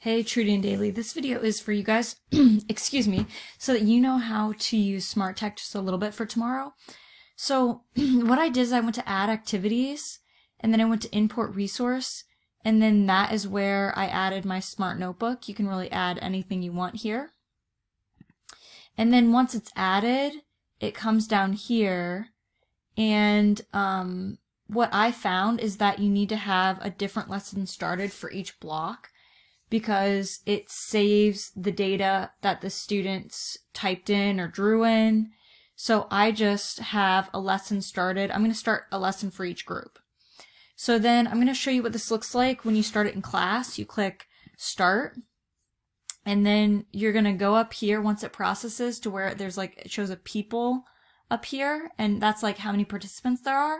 Hey Trudy and Daily, this video is for you guys, excuse me, so that you know how to use Smart Tech just a little bit for tomorrow. So what I did is I went to add activities, and then I went to import resource, and then that is where I added my Smart Notebook. You can really add anything you want here. And then once it's added, it comes down here, and what I found is that you need to have a different lesson started for each block, because it saves the data that the students typed in or drew in. So I just have a lesson started. I'm going to start a lesson for each group. So then I'm going to show you what this looks like when you start it in class. You click Start, and then you're going to go up here once it processes to where there's like, it shows a people up here, and that's like how many participants there are.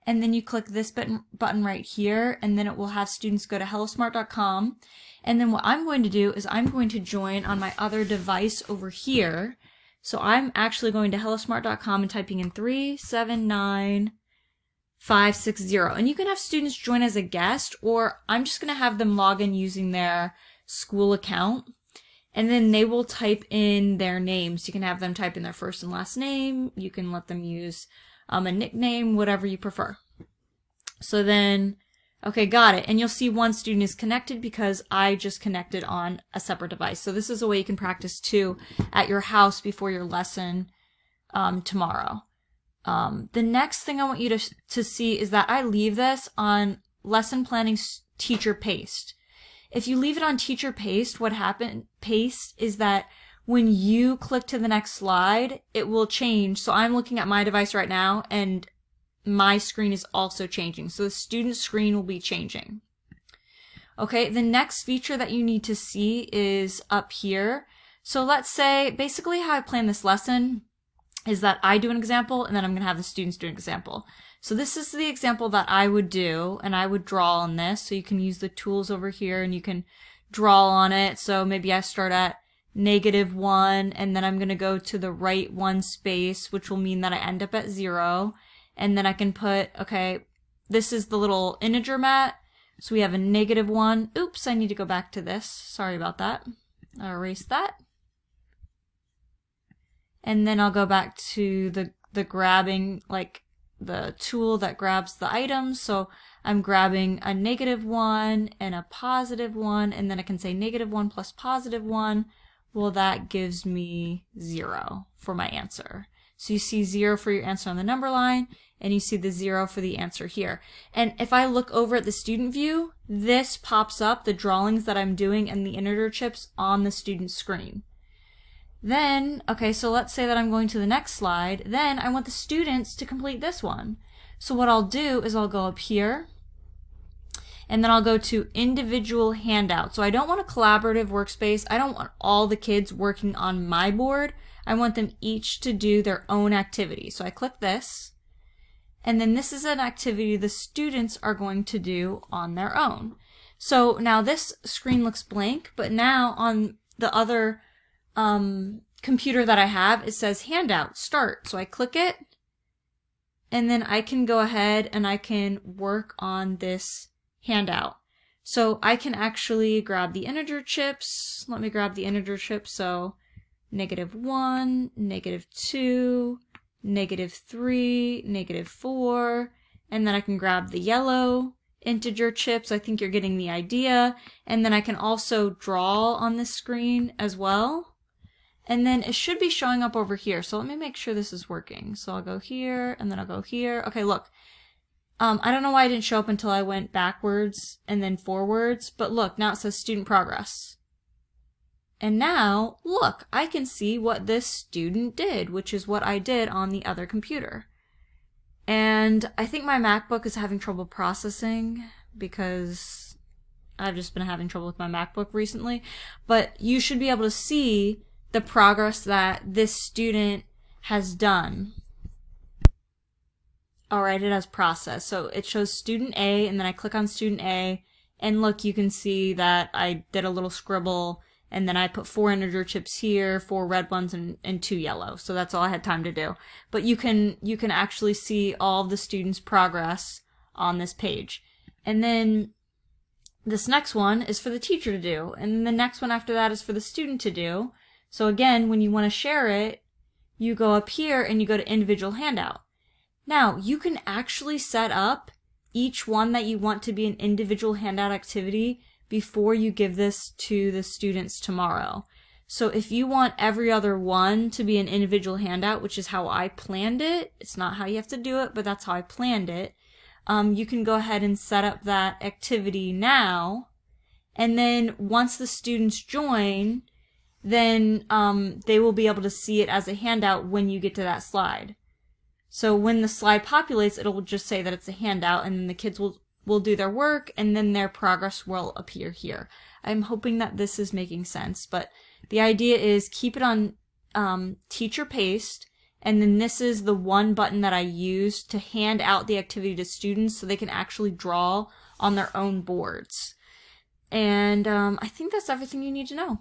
And then you click this button right here, and then it will have students go to hellosmart.com. And then what I'm going to do is I'm going to join on my other device over here. So I'm actually going to hellosmart.com and typing in 379560. And you can have students join as a guest, or I'm just going to have them log in using their school account. And then they will type in their names. You can have them type in their first and last name. You can let them use a nickname, whatever you prefer. So then, okay, got it. And you'll see one student is connected because I just connected on a separate device. So this is a way you can practice too at your house before your lesson tomorrow. The next thing I want you to see is that I leave this on lesson planning teacher paste. If you leave it on teacher paste, what paste is that when you click to the next slide, it will change. So I'm looking at my device right now, and my screen is also changing. So the student screen will be changing. Okay, the next feature that you need to see is up here. So let's say, basically how I plan this lesson is that I do an example, and then I'm going to have the students do an example. So this is the example that I would do, and I would draw on this. So you can use the tools over here, and you can draw on it. So maybe I start at -1, and then I'm going to go to the right one space, which will mean that I end up at 0. And then I can put, okay, this is the little integer mat. So we have a -1. Oops, I need to go back to this. Sorry about that. I'll erase that. And then I'll go back to the grabbing, like the tool that grabs the items. So I'm grabbing a -1 and a +1, and then I can say -1 plus +1. Well, that gives me 0 for my answer. So you see 0 for your answer on the number line, and you see the 0 for the answer here. And if I look over at the student view, this pops up, the drawings that I'm doing and the integer chips on the student screen. Then, okay, so let's say that I'm going to the next slide. Then I want the students to complete this one. So what I'll do is I'll go up here, and then I'll go to individual handout. So I don't want a collaborative workspace. I don't want all the kids working on my board. I want them each to do their own activity. So I click this, and then this is an activity the students are going to do on their own. So now this screen looks blank, but now on the other computer that I have, it says handout, start. So I click it, and then I can go ahead and I can work on this handout. So I can actually grab the integer chips. Let me grab the integer chips. So -1, -2, -3, -4, and then I can grab the yellow integer chips. I think you're getting the idea. And then I can also draw on this screen as well. And then it should be showing up over here. So let me make sure this is working. So I'll go here, and then I'll go here. Okay, look. I don't know why it didn't show up until I went backwards and then forwards, but look, now it says student progress. And now, look, I can see what this student did, which is what I did on the other computer. And I think my MacBook is having trouble processing because I've just been having trouble with my MacBook recently. But you should be able to see the progress that this student has done. Alright, it has processed. So it shows student A, and then I click on student A, and look, you can see that I did a little scribble, and then I put 4 integer chips here, 4 red ones, and 2 yellow. So that's all I had time to do. But you can actually see all of the students' progress on this page. And then this next one is for the teacher to do, and the next one after that is for the student to do. So again, when you want to share it, you go up here and you go to individual handout. Now, you can actually set up each one that you want to be an individual handout activity before you give this to the students tomorrow. So if you want every other one to be an individual handout, which is how I planned it, it's not how you have to do it, but that's how I planned it, you can go ahead and set up that activity now. And then once the students join, then they will be able to see it as a handout when you get to that slide. So when the slide populates, it'll just say that it's a handout, and then the kids will do their work, and then their progress will appear here. I'm hoping that this is making sense, but the idea is keep it on teacher paste, and then this is the one button that I use to hand out the activity to students so they can actually draw on their own boards. And I think that's everything you need to know.